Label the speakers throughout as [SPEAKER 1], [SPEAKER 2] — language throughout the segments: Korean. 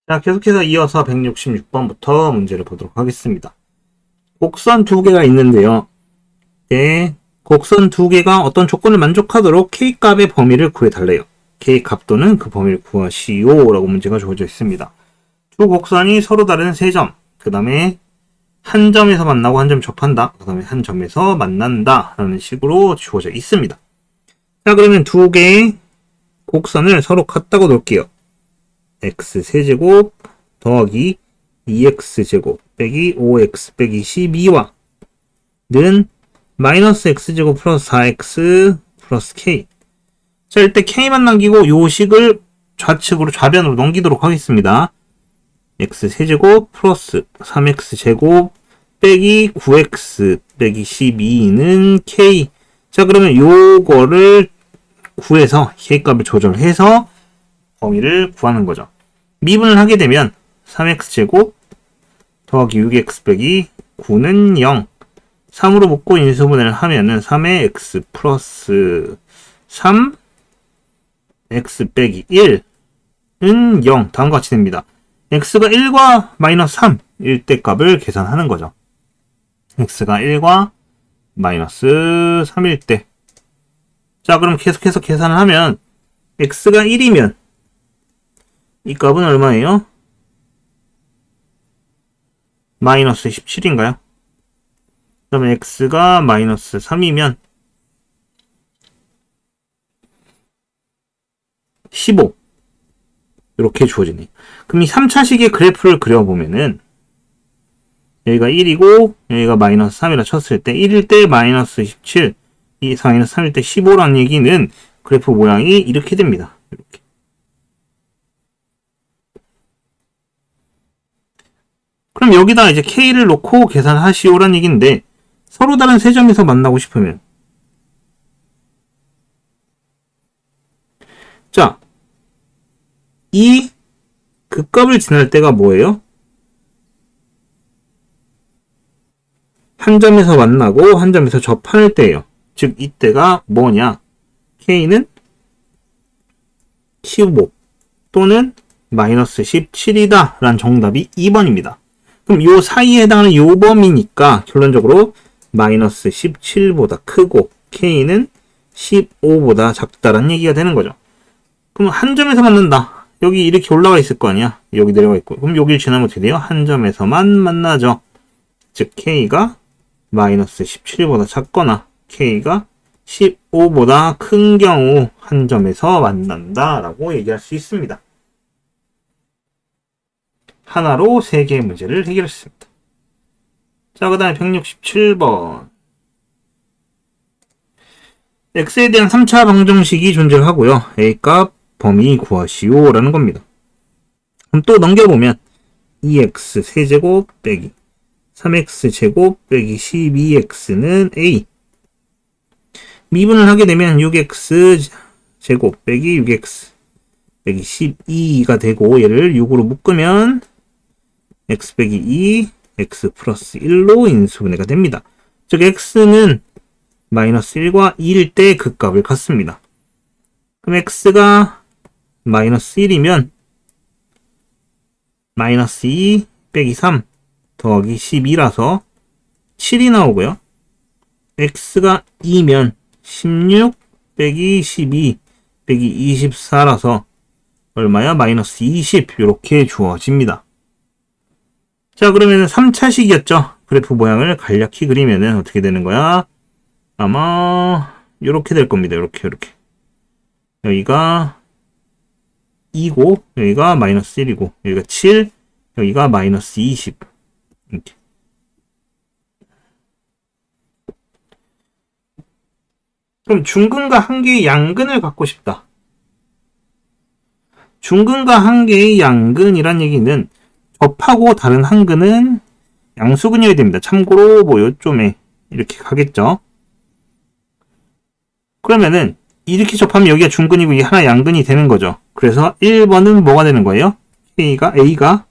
[SPEAKER 1] 자, 계속해서 이어서 166번부터 문제를 보도록 하겠습니다. 곡선 두 개가 있는데요. 네, 곡선 두 개가 어떤 조건을 만족하도록 K값의 범위를 구해달래요. K값 또는 그 범위를 구하시오 라고 문제가 주어져 있습니다. 두 곡선이 서로 다른 세 점, 그 다음에 한 점에서 만나고 한 점 접한다, 그 다음에 한 점에서 만난다 라는 식으로 주어져 있습니다. 자, 그러면 두 개의 곡선을 서로 같다고 놓을게요. x 세제곱 더하기 2x제곱 빼기 5x 빼기 12와 는 마이너스 x제곱 플러스 4x 플러스 k. 자, 일단 k만 남기고 요 식을 좌측으로 좌변으로 넘기도록 하겠습니다. x 세제곱 플러스 3x제곱 빼기 9x 빼기 12는 k. 자, 그러면 요거를 구해서 k값을 조절해서 범위를 구하는 거죠. 미분을 하게 되면 3x제곱 더하기 6x 빼기 9는 0. 3으로 묶고 인수분해를 하면은 3의 x 플러스 3 x 빼기 1은 0. 다음과 같이 됩니다. x가 1과 마이너스 3일 때 값을 계산하는 거죠. x가 1과 마이너스 3일 때. 자, 그럼 계속해서 계산을 하면 x가 1이면 이 값은 얼마예요? 마이너스 17인가요? 그 다음에 x가 마이너스 3이면 15 이렇게 주어지네요. 그럼 이 3차식의 그래프를 그려보면은 여기가 1이고 여기가 마이너스 3이라 쳤을 때 1일 때 마이너스 17, 이 마이너스 3일 때 15라는 얘기는 그래프 모양이 이렇게 됩니다. 이렇게. 그럼 여기다 이제 K를 놓고 계산하시오란 얘기인데 서로 다른 세 점에서 만나고 싶으면 자, 이 극값을 지날 때가 뭐예요? 한 점에서 만나고 한 점에서 접할 때예요. 즉 이때가 뭐냐? K는 15 또는 마이너스 17이다 라는 정답이 2번입니다. 그럼 요 사이에 해당하는 요 범위니까 결론적으로 마이너스 17보다 크고 K는 15보다 작다라는 얘기가 되는 거죠. 그럼 한 점에서 만난다. 여기 이렇게 올라가 있을 거 아니야. 여기 내려가 있고. 그럼 여기를 지나면 어떻게 돼요? 한 점에서만 만나죠. 즉 K가 마이너스 17보다 작거나 K가 15보다 큰 경우 한 점에서 만난다 라고 얘기할 수 있습니다. 하나로 3개의 문제를 해결했습니다. 자, 그 다음에 167번. x에 대한 3차 방정식이 존재를 하고요. a값 범위 구하시오 라는 겁니다. 그럼 또 넘겨보면 2x 세제곱 빼기 3x 제곱 빼기 12x는 a. 미분을 하게 되면 6x 제곱 빼기 6x 빼기 12가 되고 얘를 6으로 묶으면 x 빼기 2 x 플러스 1로 인수분해가 됩니다. 즉 x는 마이너스 1과 2일 때 그 값을 갖습니다. 그럼 x가 마이너스 1이면 마이너스 2 빼기 3 더하기 12라서 7이 나오고요. x가 2면 16 빼기 12 빼기 24라서 얼마야? 마이너스 20 이렇게 주어집니다. 자, 그러면 3차식이었죠. 그래프 모양을 간략히 그리면은 어떻게 되는 거야? 아마 이렇게 될 겁니다. 이렇게 여기가 2고 여기가 마이너스 1이고 여기가 7, 여기가 마이너스 20 이렇게. 그럼 중근과 한 개의 양근을 갖고 싶다. 중근과 한 개의 양근이란 얘기는 접하고 다른 한 근은 양수근이어야 됩니다. 참고로 뭐 요쯤에 이렇게 가겠죠. 그러면은 이렇게 접하면 여기가 중근이고 이 하나 양근이 되는 거죠. 그래서 1번은 뭐가 되는 거예요? A가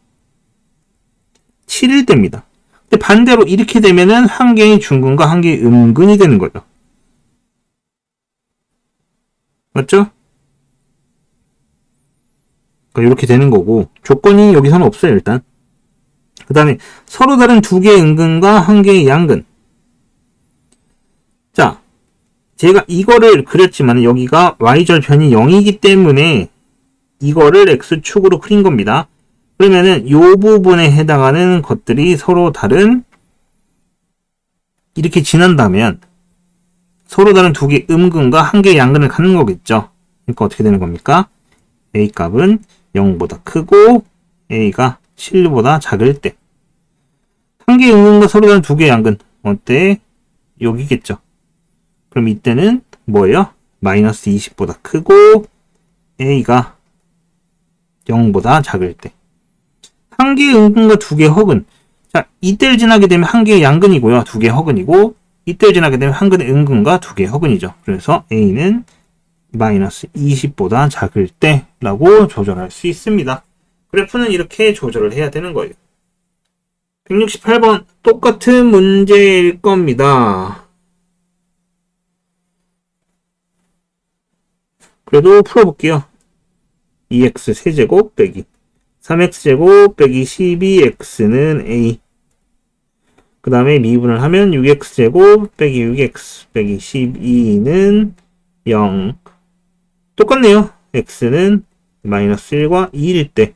[SPEAKER 1] 7일 때입니다. 근데 반대로 이렇게 되면은 한 개의 중근과 한 개의 음근이 되는 거죠. 맞죠? 그러니까 이렇게 되는 거고 조건이 여기서는 없어요, 일단. 그 다음에 서로 다른 두 개의 음근과 한 개의 양근. 자, 제가 이거를 그렸지만 여기가 y절편이 0이기 때문에 이거를 x축으로 그린 겁니다. 그러면은 이 부분에 해당하는 것들이 서로 다른 이렇게 지난다면 서로 다른 두 개의 음근과 한 개의 양근을 갖는 거겠죠. 그러니까 어떻게 되는 겁니까? a 값은 0보다 크고 a가 7보다 작을 때 한 개의 음근과 서로 다른 두 개의 양근 어때? 여기겠죠. 그럼 이때는 뭐예요? 마이너스 20보다 크고 a가 0보다 작을 때 한 개의 음근과 두 개의 허근. 자, 이때를 지나게 되면 한 개의 양근이고요. 두 개의 허근이고 이때를 지나게 되면 한 개의 음근과 두 개의 허근이죠. 그래서 a는 마이너스 20보다 작을 때라고 조절할 수 있습니다. 그래프는 이렇게 조절을 해야 되는 거예요. 168번 똑같은 문제일 겁니다. 그래도 풀어볼게요. 2x 세제곱 빼기 3x제곱 빼기 12x는 a. 그 다음에 미분을 하면 6x제곱 빼기 6x 빼기 12는 0. 똑같네요. x는 마이너스 1과 2일 때.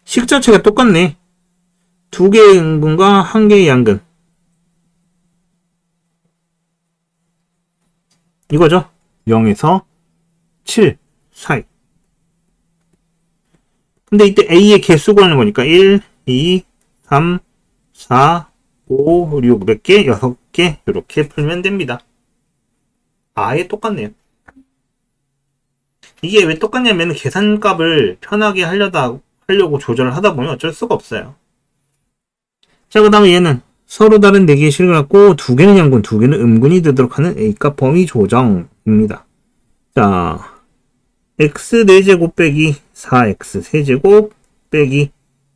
[SPEAKER 1] 식 자체가 똑같네. 두 개의 음근과 한 개의 양근. 이거죠. 0에서 7 사이. 근데 이때 A의 개수 구하는 거니까 1, 2, 3, 4, 5, 6 몇 개? 6개 이렇게 풀면 됩니다. 아예 똑같네요. 이게 왜 똑같냐면 계산값을 편하게 하려고 조절을 하다 보면 어쩔 수가 없어요. 자, 그 다음에 얘는 서로 다른 4개의 실을 갖고 2개는 양근, 2개는 음근이 되도록 하는 A값 범위 조정입니다. 자, x 4제곱 빼기 4x 세제곱 빼기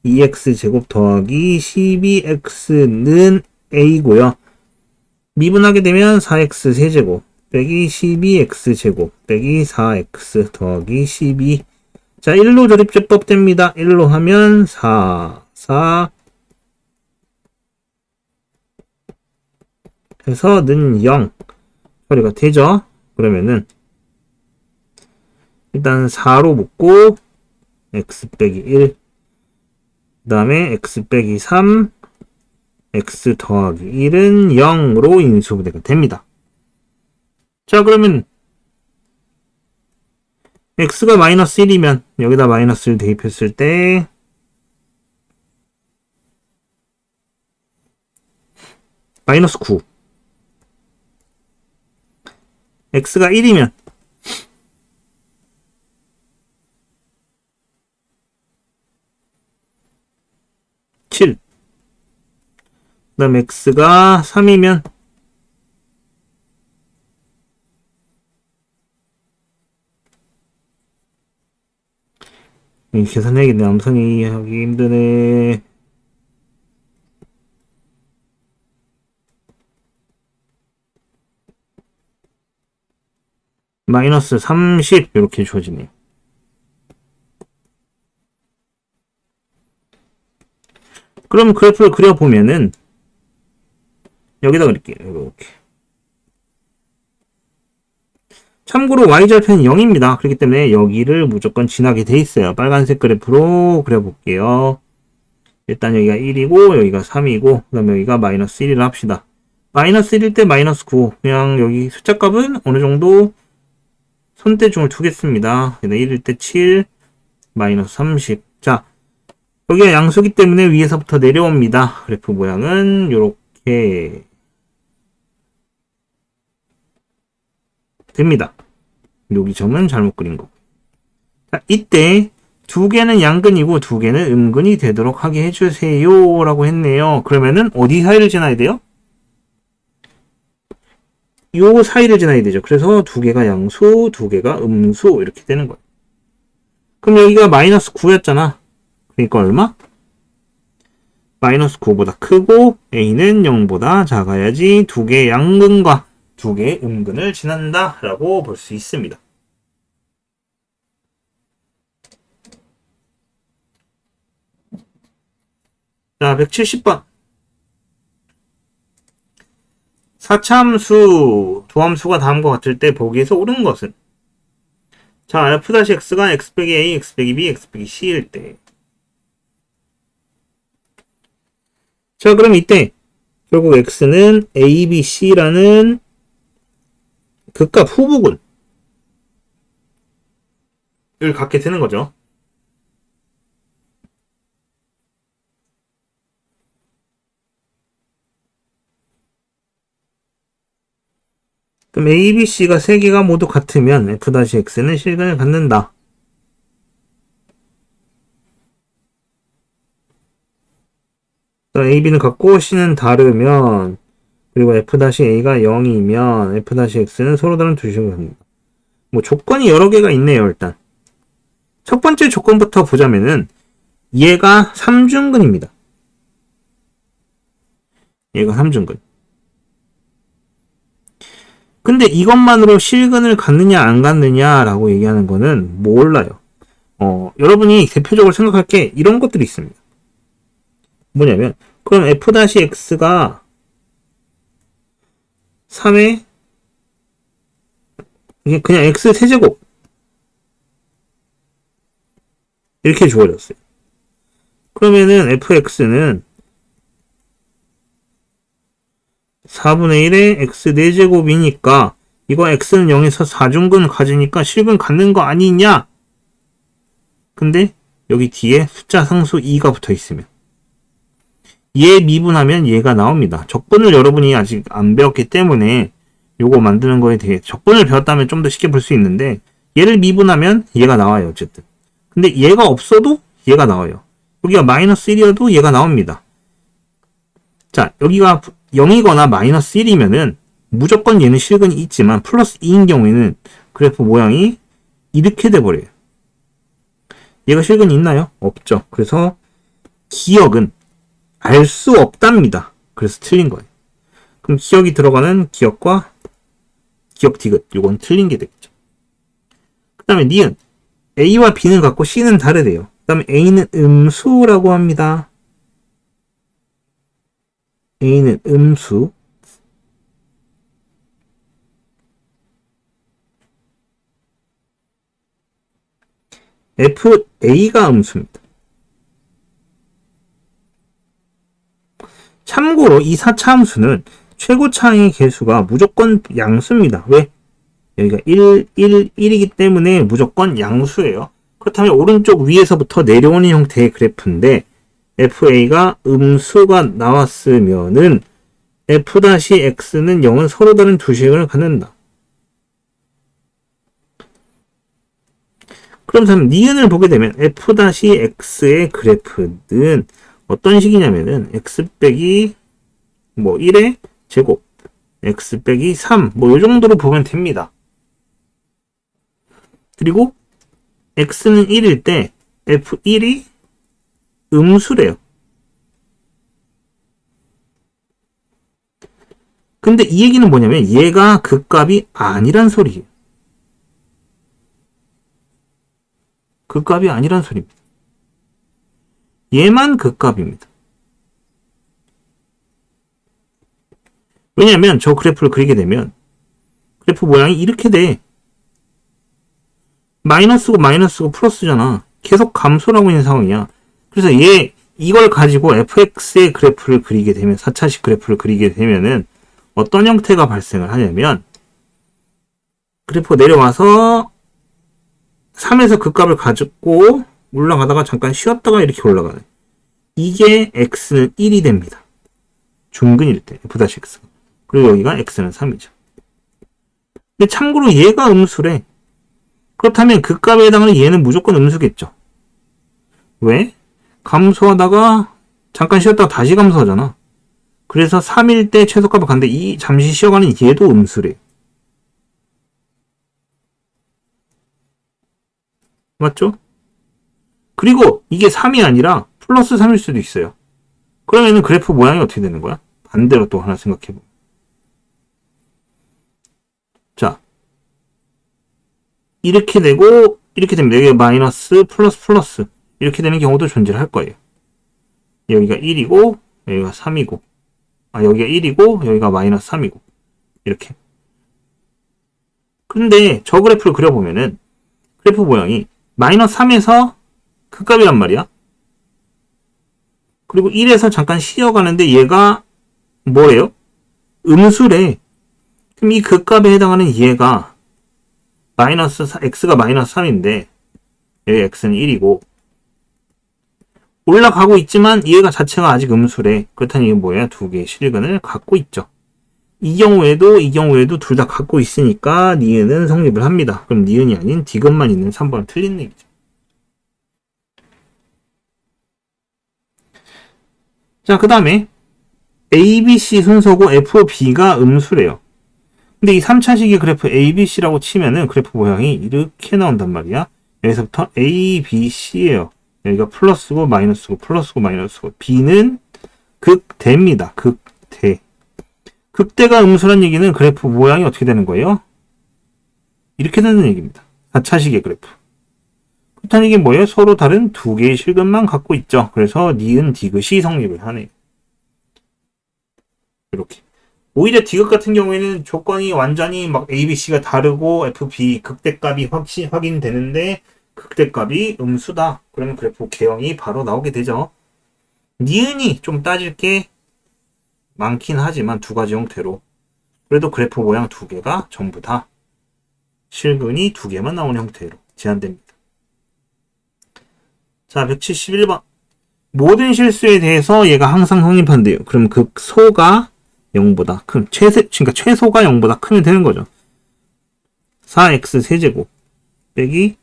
[SPEAKER 1] 2x제곱 더하기 12x는 a고요. 미분하게 되면 4x 세제곱 빼기 12x제곱 빼기 4x 더하기 12. 자, 1로 조립제법 됩니다. 1로 하면 4, 4 해서는 0 처리가 되죠. 그러면은 일단 4로 묶고 x 빼기 1, 그 다음에 x 빼기 3, x 더하기 1은 0으로 인수분해가 됩니다. 자, 그러면 x가 마이너스 1이면 여기다 마이너스를 대입했을 때 마이너스 9. x가 1이면 7. 그 다음 x가 3이면 계산해야겠네. 암산이 하기 힘드네. 마이너스 30 이렇게 주어지네요. 그럼 그래프를 그려보면은 여기다 그릴게요. 이렇게. 참고로 y절편이 0입니다. 그렇기 때문에 여기를 무조건 지나게 돼 있어요. 빨간색 그래프로 그려볼게요. 일단 여기가 1이고 여기가 3이고 그 다음에 여기가 마이너스 1이라 합시다. 마이너스 1일 때 마이너스 9. 그냥 여기 숫자 값은 어느 정도 손대중을 두겠습니다. 1일 때 7, 마이너스 30. 자, 여기가 양수기 때문에 위에서부터 내려옵니다. 그래프 모양은 이렇게 됩니다. 여기 점은 잘못 그린 거. 자, 이때 두 개는 양근이고 두 개는 음근이 되도록 하게 해주세요 라고 했네요. 그러면은 어디 사이를 지나야 돼요? 요 사이를 지나야 되죠. 그래서 두 개가 양수, 두 개가 음수 이렇게 되는 거예요. 그럼 여기가 마이너스 9였잖아. 그러니까 얼마? 마이너스 9보다 크고 a는 0보다 작아야지 두 개의 양근과 두 개의 음근을 지난다 라고 볼 수 있습니다. 자, 170번. 사차함수, 두함수가 다음과 같을 때 보기에서 옳은 것은? 자, f-x가 x 빼기 a, x 빼기 b, x 빼기 c일 때. 자, 그럼 이때 결국 x는 a, b, c라는 극값 후보군을 갖게 되는 거죠. 그럼 a, b, c가 세 개가 모두 같으면 f-x는 실근을 갖는다. a, b는 같고 c는 다르면, 그리고 f-a가 0이면 f-x는 서로 다른 두 식을 갖는다. 뭐 조건이 여러 개가 있네요. 일단 첫 번째 조건부터 보자면은 얘가 3중근입니다. 얘가 3중근. 근데 이것만으로 실근을 갖느냐 안 갖느냐라고 얘기하는 거는 몰라요. 여러분이 대표적으로 생각할 게 이런 것들이 있습니다. 뭐냐면 그럼 f-x가 3의 이게 그냥 x 세제곱 이렇게 주어졌어요. 그러면은 fx는 4분의 1의 x 4제곱이니까 이거 x는 0에서 4중근 가지니까 실근 갖는 거 아니냐? 근데 여기 뒤에 숫자 상수 2가 붙어 있으면 얘 미분하면 얘가 나옵니다. 적분을 여러분이 아직 안 배웠기 때문에 요거 만드는 거에 대해 적분을 배웠다면 좀 더 쉽게 볼 수 있는데 얘를 미분하면 얘가 나와요. 어쨌든. 근데 얘가 없어도 얘가 나와요. 여기가 마이너스 1이어도 얘가 나옵니다. 자, 여기가 0이거나 마이너스 1이면은 무조건 얘는 실근이 있지만 플러스 2인 경우에는 그래프 모양이 이렇게 돼버려요. 얘가 실근이 있나요? 없죠. 그래서 기억은 알 수 없답니다. 그래서 틀린 거예요. 그럼 기억이 들어가는 기억과 기억 디귿 요건 틀린 게 되겠죠. 그 다음에 니은 A와 B는 같고 C는 다르대요. 그 다음에 A는 음수라고 합니다. A는 음수. FA가 음수입니다. 참고로 이 4차 함수는 최고차항의 개수가 무조건 양수입니다. 왜? 여기가 1, 1, 1이기 때문에 무조건 양수예요. 그렇다면 오른쪽 위에서부터 내려오는 형태의 그래프인데 FA가 음수가 나왔으면은 F-X는 0은 서로 다른 두 식을 갖는다. 그럼 다음 니은을 보게 되면 F-X의 그래프는 어떤 식이냐면은 x 빼기 뭐 1의 제곱 x 빼기 3 뭐 요 정도로 보면 됩니다. 그리고 x는 1일 때 f1이 음수래요. 근데 이 얘기는 뭐냐면 얘가 극값이 아니란 소리예요. 극값이 아니란 소리입니다. 얘만 극값입니다. 왜냐면 저 그래프를 그리게 되면 그래프 모양이 이렇게 돼. 마이너스고 마이너스고 플러스잖아. 계속 감소하고 있는 상황이야. 그래서 이걸 가지고 fx의 그래프를 그리게 되면 4차식 그래프를 그리게 되면은 어떤 형태가 발생을 하냐면 그래프가 내려와서 3에서 극값을 가지고 올라가다가 잠깐 쉬었다가 이렇게 올라가네. 이게 x는 1이 됩니다. 중근일 때 f-x가. 그리고 여기가 x는 3이죠. 근데 참고로 얘가 음수래. 그렇다면 극값에 해당하는 얘는 무조건 음수겠죠. 왜? 감소하다가 잠깐 쉬었다가 다시 감소하잖아. 그래서 3일 때 최소값을 갔는데 이 잠시 쉬어가는 얘도 음수래. 맞죠? 그리고 이게 3이 아니라 플러스 3일 수도 있어요. 그러면은 그래프 모양이 어떻게 되는 거야? 반대로 또 하나 생각해보면. 자, 이렇게 되고 이렇게 되면 여기 마이너스 플러스 플러스 이렇게 되는 경우도 존재할 거예요. 여기가 1이고 여기가 3이고 여기가 1이고 여기가 마이너스 3이고 이렇게. 근데 저 그래프를 그려보면은 그래프 모양이 마이너스 3에서 극값이란 말이야. 그리고 1에서 잠깐 쉬어가는데 얘가 뭐래요? 음수래. 그럼 이 극값에 해당하는 얘가 x가 마이너스 3인데 여기 x는 1이고 올라가고 있지만 얘가 자체가 아직 음수래. 그렇다니 이게 뭐야? 두 개의 실근을 갖고 있죠. 이 경우에도 둘 다 갖고 있으니까 니은은 성립을 합니다. 그럼 니은이 아닌 디귿만 있는 3번은 틀린 얘기죠. 자, 그 다음에 ABC 순서고 FB가 음수래요. 근데 이 3차식의 그래프 ABC라고 치면은 그래프 모양이 이렇게 나온단 말이야. 여기서부터 ABC예요. 여기가 플러스고 마이너스고 플러스고 마이너스고 B는 극대입니다. 극대. 극대가 음수란 얘기는 그래프 모양이 어떻게 되는 거예요? 이렇게 되는 얘기입니다. 4차식의 그래프. 그렇다는 이게 뭐예요? 서로 다른 두 개의 실근만 갖고 있죠. 그래서 니은 디귿이 성립을 하네요. 이렇게. 오히려 디귿 같은 경우에는 조건이 완전히 막 ABC가 다르고 FB 극대값이 확인되는데 극대값이 음수다. 그러면 그래프 개형이 바로 나오게 되죠. 니은이 좀 따질 게 많긴 하지만 두 가지 형태로. 그래도 그래프 모양 두 개가 전부 다 실근이 두 개만 나오는 형태로 제한됩니다. 자, 171번. 모든 실수에 대해서 얘가 항상 성립한대요. 그럼 극소가 0보다 큰, 그러니까 최소가 0보다 크면 되는 거죠. 4x 세제곱 빼기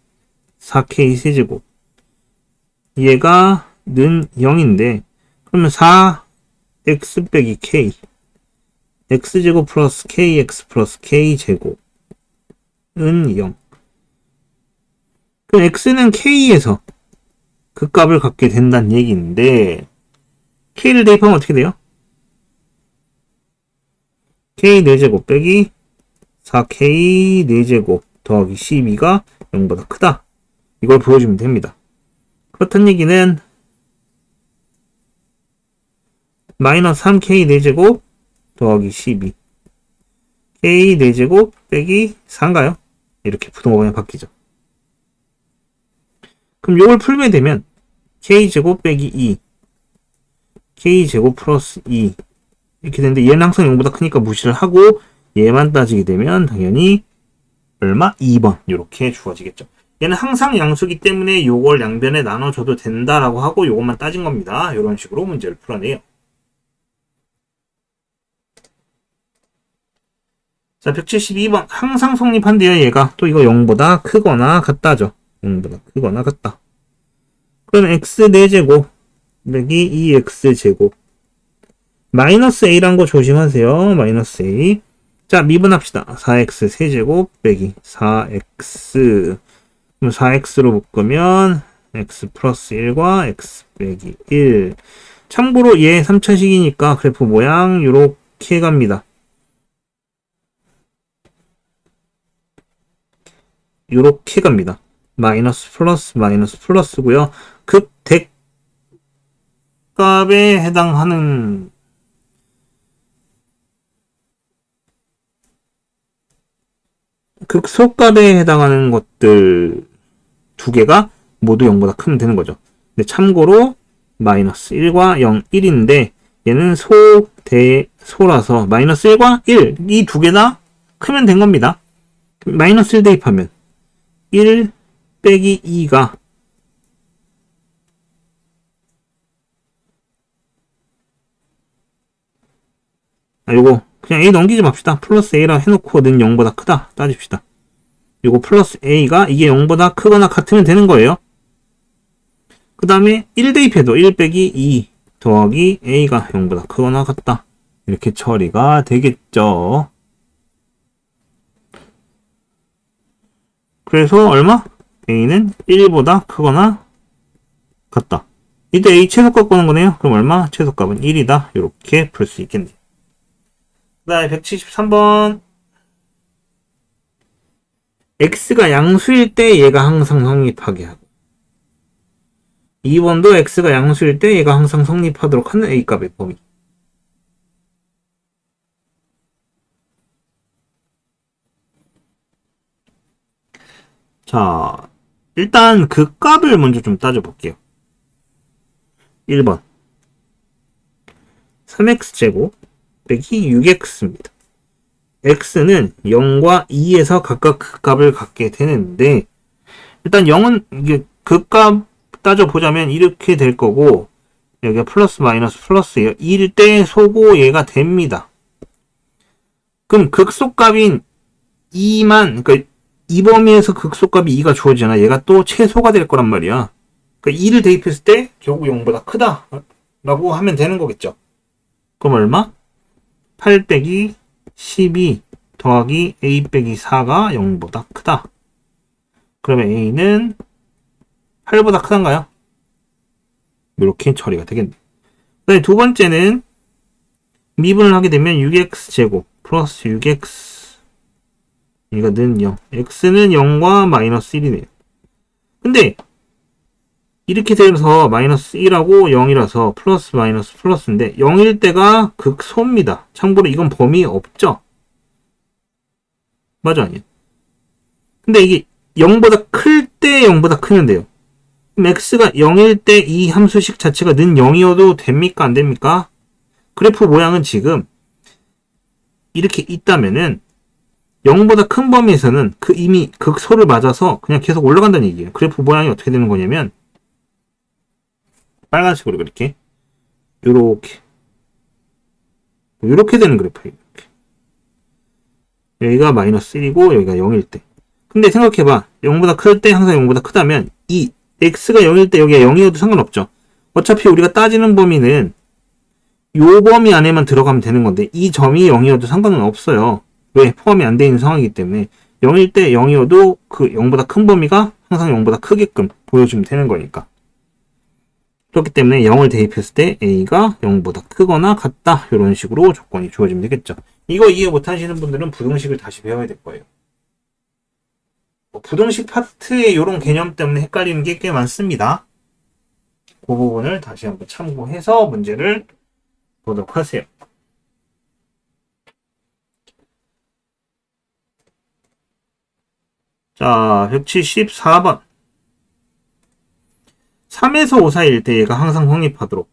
[SPEAKER 1] 4k 세제곱. 얘가 는 0인데, 그러면 4x 빼기 k. x제곱 플러스 kx 플러스 k제곱은 0. 그럼 x는 k에서 그 값을 갖게 된다는 얘기인데, k를 대입하면 어떻게 돼요? k 4제곱 빼기 4k 4제곱 더하기 12가 0보다 크다. 이걸 보여주면 됩니다. 그렇다는 얘기는 마이너스 3k 4제곱 더하기 12 k 4제곱 빼기 4인가요? 이렇게 부동호가 바뀌죠. 그럼 이걸 풀게 되면 k제곱 빼기 2 k제곱 플러스 2 이렇게 되는데 얘는 항상 0보다 크니까 무시를 하고 얘만 따지게 되면 당연히 얼마? 2번 이렇게 주어지겠죠. 얘는 항상 양수기 때문에 요걸 양변에 나눠줘도 된다라고 하고 요것만 따진 겁니다. 이런 식으로 문제를 풀어내요. 자, 172번. 항상 성립한대요. 얘가 또 이거 0보다 크거나 같다죠. 0보다 크거나 같다. 그럼 x 4제곱 빼기 2x제곱 마이너스 a란 거 조심하세요. 마이너스 a. 자, 미분합시다. 4x 세제곱 빼기 4x. 그럼 4x로 묶으면 x 플러스 1과 x 빼기 1. 참고로 얘 3차식이니까 그래프 모양 요렇게 갑니다. 요렇게 갑니다. 마이너스 플러스 마이너스 플러스고요. 극대값에 해당하는 극소값에 해당하는 것들 두 개가 모두 0보다 크면 되는 거죠. 근데 참고로 마이너스 1과 0, 1인데 얘는 소라서 마이너스 1과 1 이 두 개 다 크면 된 겁니다. 마이너스 1 대입하면 1 빼기 2가 요거 그냥 a 넘기지 맙시다. 플러스 a라 해놓고 는 0보다 크다 따집시다. 요거 플러스 a가 이게 0보다 크거나 같으면 되는 거예요. 그 다음에 1 대입해도 1 빼기 2 더하기 a가 0보다 크거나 같다. 이렇게 처리가 되겠죠. 그래서 얼마? a는 1보다 크거나 같다. 이때 a 최소값 구하는 거네요. 그럼 얼마? 최소값은 1이다. 이렇게 풀 수 있겠네요. 그 다음에 173번. x가 양수일 때 얘가 항상 성립하게 하고 2번도 x가 양수일 때 얘가 항상 성립하도록 하는 a값의 범위. 자, 일단 그 값을 먼저 좀 따져볼게요. 1번 3x제곱 빼기 6x입니다. x는 0과 2에서 각각 그 값을 갖게 되는데, 일단 0은 이게 그 값 따져보자면 이렇게 될 거고, 여기가 플러스 마이너스 플러스예요. 1일 때 소고 얘가 됩니다. 그럼 극소값인 2만, 그러니까 이 범위에서 극소값이 2가 주어지잖아. 얘가 또 최소가 될 거란 말이야. 그러니까 2를 대입했을 때 결국 0보다 크다 라고 하면 되는 거겠죠. 그럼 얼마? 8 빼기 12 더하기 a 빼기 4가 0보다 크다. 그러면 a는 8보다 크단가요? 이렇게 처리가 되겠네. 그다음에 두 번째는 미분을 하게 되면 6x제곱 플러스 6x 이거는 0. x는 0과 마이너스 1이네요. 근데 이렇게 되어서 마이너스 1하고 0이라서 플러스 마이너스 플러스인데 0일 때가 극소입니다. 참고로 이건 범위 없죠? 맞아, 아니에요? 근데 이게 0보다 클 때 0보다 크면 돼요. 그럼 x가 0일 때 이 함수식 자체가 는 0이어도 됩니까? 안 됩니까? 그래프 모양은 지금 이렇게 있다면은 0보다 큰 범위에서는 그 이미 극소를 맞아서 그냥 계속 올라간다는 얘기예요. 그래프 모양이 어떻게 되는 거냐면 빨간색으로 그렇게 요렇게 되는 그래프예요. 이렇게. 여기가 마이너스 1이고 여기가 0일 때. 근데 생각해봐. 0보다 클 때 항상 0보다 크다면 이 x가 0일 때 여기가 0이어도 상관없죠. 어차피 우리가 따지는 범위는 요 범위 안에만 들어가면 되는 건데 이 점이 0이어도 상관은 없어요. 왜? 포함이 안 되어 있는 상황이기 때문에 0일 때 0이어도 그 0보다 큰 범위가 항상 0보다 크게끔 보여주면 되는 거니까. 그렇기 때문에 0을 대입했을 때 a가 0보다 크거나 같다. 이런 식으로 조건이 주어지면 되겠죠. 이거 이해 못하시는 분들은 부등식을 다시 배워야 될 거예요. 부등식 파트의 이런 개념 때문에 헷갈리는 게 꽤 많습니다. 그 부분을 다시 한번 참고해서 문제를 보도록 하세요. 자, 174번. 3에서 5 사이일 때 얘가 항상 성립하도록.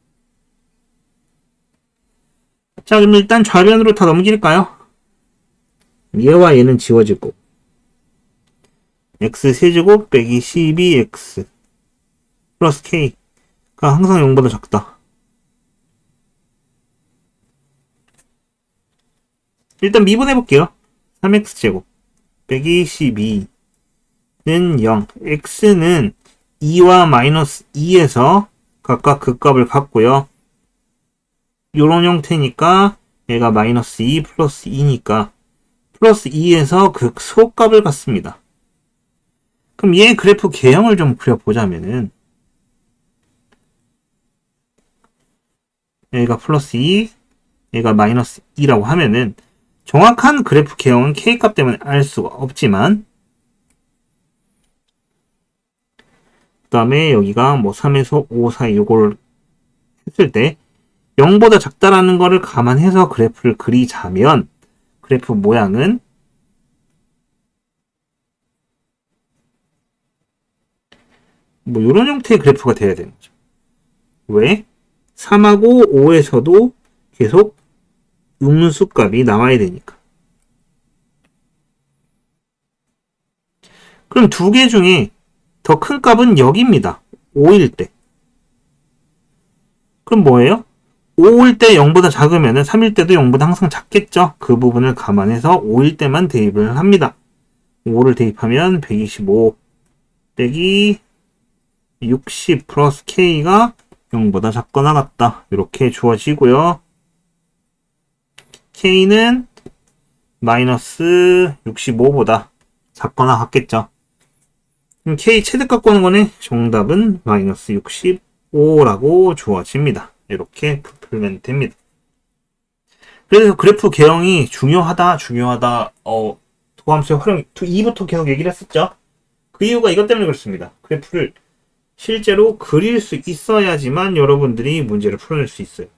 [SPEAKER 1] 자, 그럼 일단 좌변으로 다 넘길까요? 얘와 얘는 지워지고 x 세제곱 빼기 12x 플러스 k가 항상 0보다 작다. 일단 미분해볼게요. 3x제곱 빼기 12는 0. x는 2와 마이너스 2에서 각각 그 값을 갖고요. 요런 형태니까 얘가 마이너스 2 플러스 2니까 플러스 2에서 극소값을 갖습니다. 그럼 얘 그래프 개형을 좀 그려보자면은 얘가 플러스 2, 얘가 마이너스 2라고 하면은 정확한 그래프 개형은 k값 때문에 알 수가 없지만 그 다음에 여기가 뭐 3에서 5 사이 요걸 했을 때 0보다 작다라는 거를 감안해서 그래프를 그리자면 그래프 모양은 뭐 이런 형태의 그래프가 돼야 되는 거죠. 왜? 3하고 5에서도 계속 음수값이 나와야 되니까. 그럼 두 개 중에 더 큰 값은 여기입니다. 5일 때. 그럼 뭐예요? 5일 때 0보다 작으면 3일 때도 0보다 항상 작겠죠? 그 부분을 감안해서 5일 때만 대입을 합니다. 5를 대입하면 125 빼기 60 플러스 k가 0보다 작거나 같다. 이렇게 주어지고요. k는 마이너스 65보다 작거나 같겠죠. 그럼 k 최대값 구하는 거네. 정답은 마이너스 65라고 주어집니다. 이렇게 풀면 됩니다. 그래서 그래프 개형이 중요하다. 도함수의 활용 2부터 계속 얘기를 했었죠. 그 이유가 이것 때문에 그렇습니다. 그래프를 실제로 그릴 수 있어야지만 여러분들이 문제를 풀어낼 수 있어요.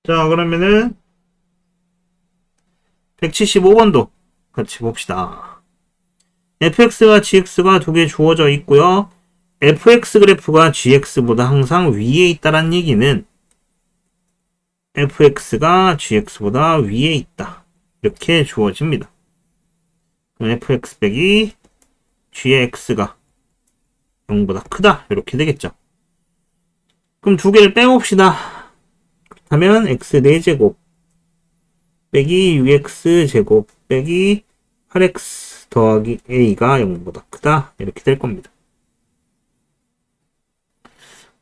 [SPEAKER 1] 자, 그러면은 175번도 같이 봅시다. fx와 gx가 두 개 주어져 있고요. fx 그래프가 gx보다 항상 위에 있다는 얘기는 fx가 gx보다 위에 있다. 이렇게 주어집니다. 그럼 fx 빼기 gx가 0보다 크다. 이렇게 되겠죠. 그럼 두 개를 빼봅시다. 그렇다면 x 4제곱 빼기 6x제곱 빼기 8x 더하기 a가 0보다 크다. 이렇게 될 겁니다.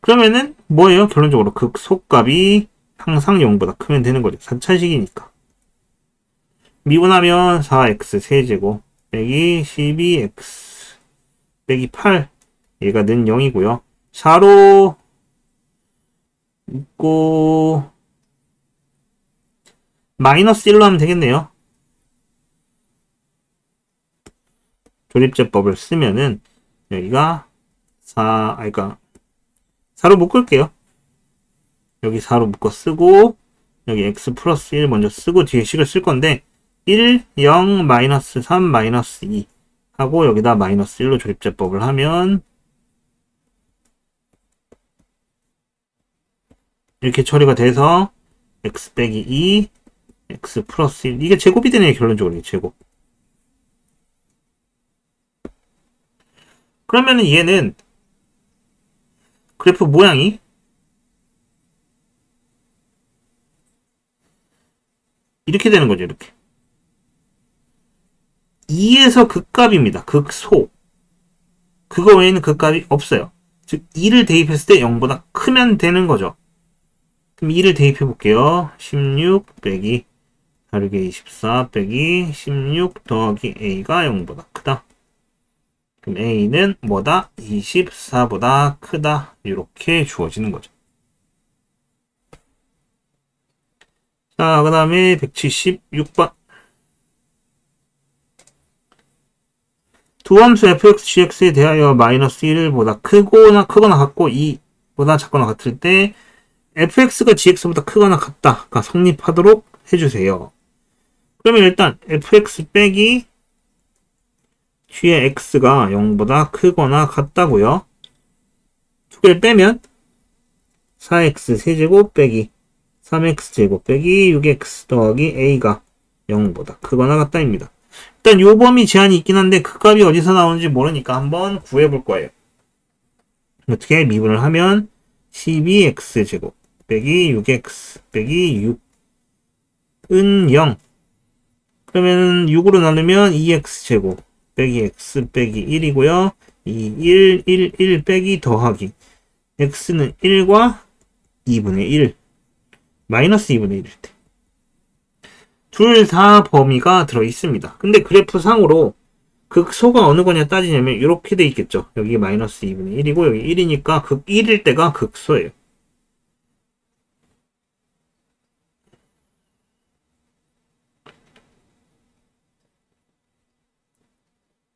[SPEAKER 1] 그러면은 뭐예요? 결론적으로 극소값이 항상 0보다 크면 되는 거죠. 4차식이니까. 미분하면 4x 세제곱 빼기 12x 빼기 8 얘가 는 0이고요. 4로 묶고 마이너스 1로 하면 되겠네요. 조립제법을 쓰면은 여기가 4로 묶을게요. 여기 4로 묶어 쓰고 여기 x 플러스 1 먼저 쓰고 뒤에 식을 쓸 건데 1, 0, 마이너스 3, 마이너스 2 하고 여기다 마이너스 1로 조립제법을 하면 이렇게 처리가 돼서 x 빼기 2, x 플러스 1 이게 제곱이 되네요. 결론적으로 제곱. 그러면은 얘는 그래프 모양이 이렇게 되는 거죠. 이렇게 2에서 극값입니다. 극소. 그거 외에는 극값이 없어요. 즉 2를 대입했을 때 0보다 크면 되는 거죠. 그럼 2를 대입해 볼게요. 16 빼기 4르게 24 빼기 16 더하기 a가 0보다 크다. 그럼 a는 뭐다? 24보다 크다. 이렇게 주어지는 거죠. 자, 그 다음에 176번. 두 함수 fx, gx에 대하여 마이너스 1보다 크거나 같고 2보다 작거나 같을 때 fx가 gx보다 크거나 같다가 성립하도록 해주세요. 그러면 일단 fx 빼기 g의 x가 0보다 크거나 같다고요. 두 개를 빼면 4x 세제곱 빼기 3x제곱 빼기 6x 더하기 a가 0보다 크거나 같다입니다. 일단 요 범위 제한이 있긴 한데 그 값이 어디서 나오는지 모르니까 한번 구해볼 거예요. 어떻게 미분을 하면 12x제곱 빼기 6x 빼기 6은 0. 그러면 6으로 나누면 2x제곱 빼기 x 빼기 1이고요. 1 빼기 더하기 x는 1과 2분의 1 마이너스 2분의 1일 때 둘 다 범위가 들어 있습니다. 근데 그래프 상으로 극소가 어느 거냐 따지냐면 이렇게 돼 있겠죠. 여기 마이너스 2분의 1이고 여기 1이니까 극 1일 때가 극소예요.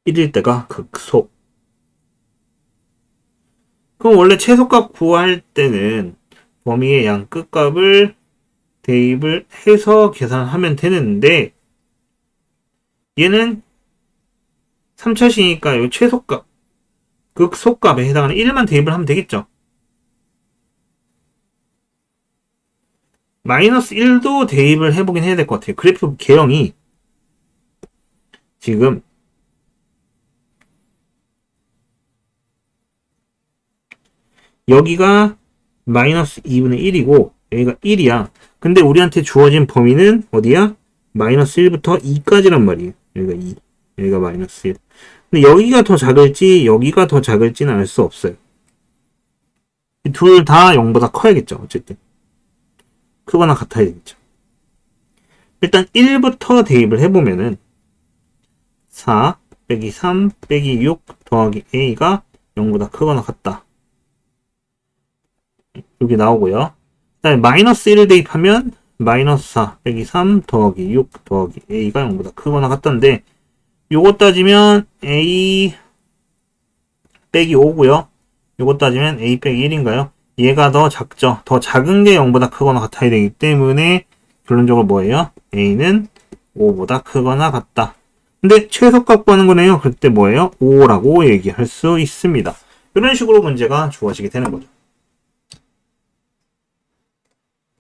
[SPEAKER 1] (1일) 때가 극소. 그럼 원래 최소값 구할 때는 범위의 양 끝값을 대입을 해서 계산하면 되는데 얘는 3차식이니까 이 최소값, 극소값에 해당하는 1만 대입을 하면 되겠죠. 마이너스 1도 대입을 해보긴 해야 될 것 같아요. 그래프 개형이 지금 여기가 마이너스 2분의 1이고 여기가 1이야. 근데 우리한테 주어진 범위는 어디야? 마이너스 1부터 2까지란 말이에요. 여기가 2, 여기가 마이너스 1. 근데 여기가 더 작을지 여기가 더 작을지는 알 수 없어요. 둘 다 0보다 커야겠죠. 어쨌든 크거나 같아야 되겠죠. 일단 1부터 대입을 해보면은 4 빼기 3 빼기 6 더하기 a가 0보다 크거나 같다. 여기 나오고요. 그다음에 마이너스 1을 대입하면 마이너스 4 빼기 3 더하기 6 더하기 a가 0보다 크거나 같던데 요거 따지면 a 빼기 5고요. 요거 따지면 a 빼기 1인가요? 얘가 더 작죠. 더 작은 게 0보다 크거나 같아야 되기 때문에 결론적으로 뭐예요? a는 5보다 크거나 같다. 근데 최소값 구하는 거네요. 그때 뭐예요? 5라고 얘기할 수 있습니다. 이런 식으로 문제가 주어지게 되는 거죠.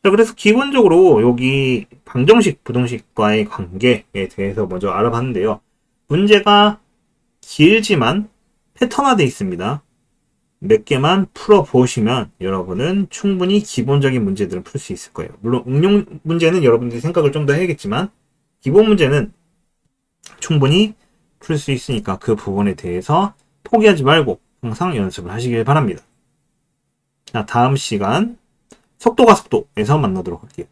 [SPEAKER 1] 자, 그래서 기본적으로 여기 방정식, 부등식과의 관계에 대해서 먼저 알아봤는데요. 문제가 길지만 패턴화되어 있습니다. 몇 개만 풀어보시면 여러분은 충분히 기본적인 문제들을 풀 수 있을 거예요. 물론 응용 문제는 여러분들이 생각을 좀 더 해야겠지만 기본 문제는 충분히 풀 수 있으니까 그 부분에 대해서 포기하지 말고 항상 연습을 하시길 바랍니다. 자, 다음 시간 속도가 속도에서 만나도록 할게요.